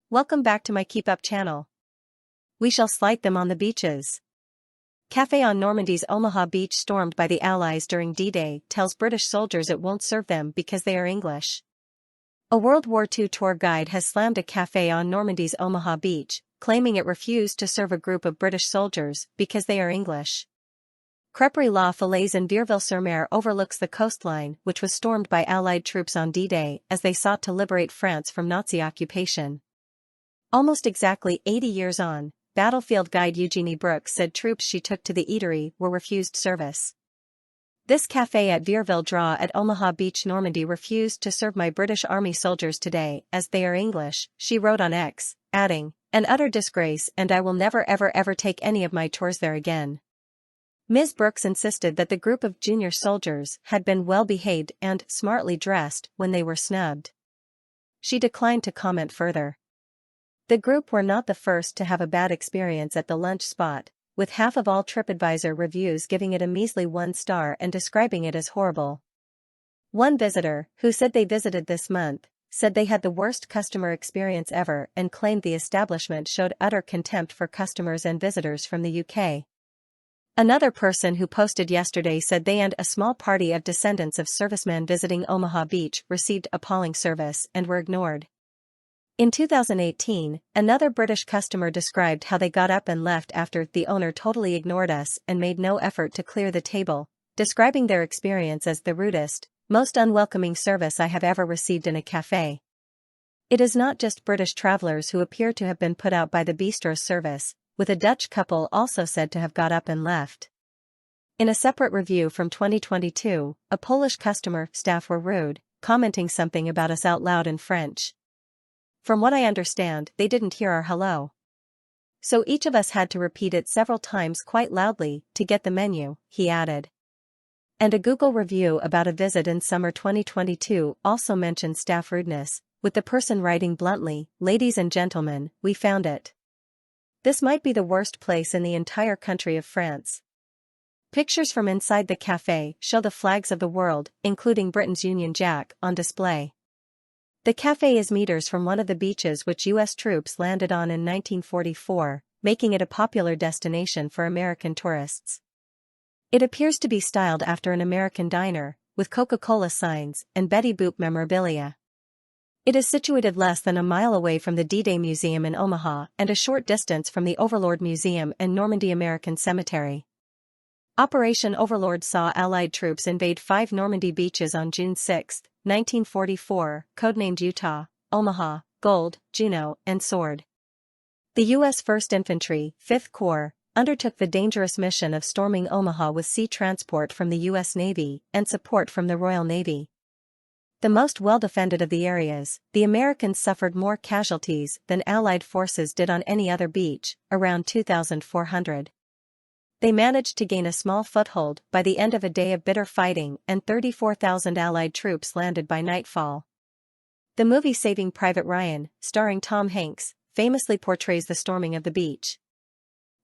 Welcome back to my KEEPUP channel. We shall slight them on the beaches. Cafe on Normandy's Omaha beach stormed by the Allies during D-Day tells British soldiers it won't serve them because they are English. A World War II tour guide has slammed a cafe on Normandy's Omaha beach, claiming it refused to serve a group of British soldiers because they are English. Crêperie La Falaise in Vierzeville-sur-Mer overlooks the coastline, which was stormed by Allied troops on D-Day as they sought to liberate France from Nazi occupation. Almost exactly 80 years on, battlefield guide Eugenie Brooks said troops she took to the eatery were refused service. This cafe at Vierzeville Draw at Omaha Beach, Normandy refused to serve my British Army soldiers today as they are English, she wrote on X, adding, "An utter disgrace, and I will never ever take any of my tours there again." Ms. Brooks insisted that the group of junior soldiers had been well behaved and smartly dressed when they were snubbed. She declined to comment further. The group were not the first to have a bad experience at the lunch spot, with half of all TripAdvisor reviews giving it a measly 1 star and describing it as horrible. One visitor, who said they visited this month, said they had the worst customer experience ever and claimed the establishment showed utter contempt for customers and visitors from the UK. Another person who posted yesterday said they and a small party of descendants of servicemen visiting Omaha Beach received appalling service and were ignored. In 2018, another British customer described how they got up and left after the owner totally ignored us and made no effort to clear the table, describing their experience as the rudest, most unwelcoming service I have ever received in a cafe. It is not just British travelers who appear to have been put out by the bistro's service, with a Dutch couple also said to have got up and left. In a separate review from 2022, a Polish customer staff were rude, commenting something about us out loud in French. From what I understand, they didn't hear our hello. So each of us had to repeat it several times quite loudly to get the menu, he added. And a Google review about a visit in summer 2022 also mentioned staff rudeness, with the person writing bluntly, "Ladies and gentlemen, we found it. This might be the worst place in the entire country of France." Pictures from inside the cafe show the flags of the world, including Britain's Union Jack, on display. The cafe is meters from one of the beaches which U.S. troops landed on in 1944, making it a popular destination for American tourists. It appears to be styled after an American diner, with Coca-Cola signs and Betty Boop memorabilia. It is situated less than a mile away from the D-Day Museum in Omaha and a short distance from the Overlord Museum and Normandy American Cemetery. Operation Overlord saw Allied troops invade 5 Normandy beaches on June 6, 1944, codenamed Utah, Omaha, Gold, Juno, and Sword. The U.S. 1st Infantry, 5th Corps, undertook the dangerous mission of storming Omaha with sea transport from the U.S. Navy and support from the Royal Navy. The most well-defended of the areas, the Americans suffered more casualties than Allied forces did on any other beach, around 2,400. They managed to gain a small foothold by the end of a day of bitter fighting, and 34,000 Allied troops landed by nightfall. The movie Saving Private Ryan, starring Tom Hanks, famously portrays the storming of the beach.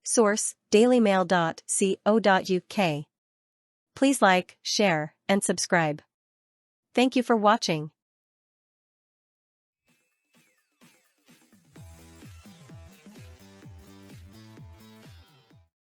Source: dailymail.co.uk. Please like, share, and subscribe. Thank you for watching.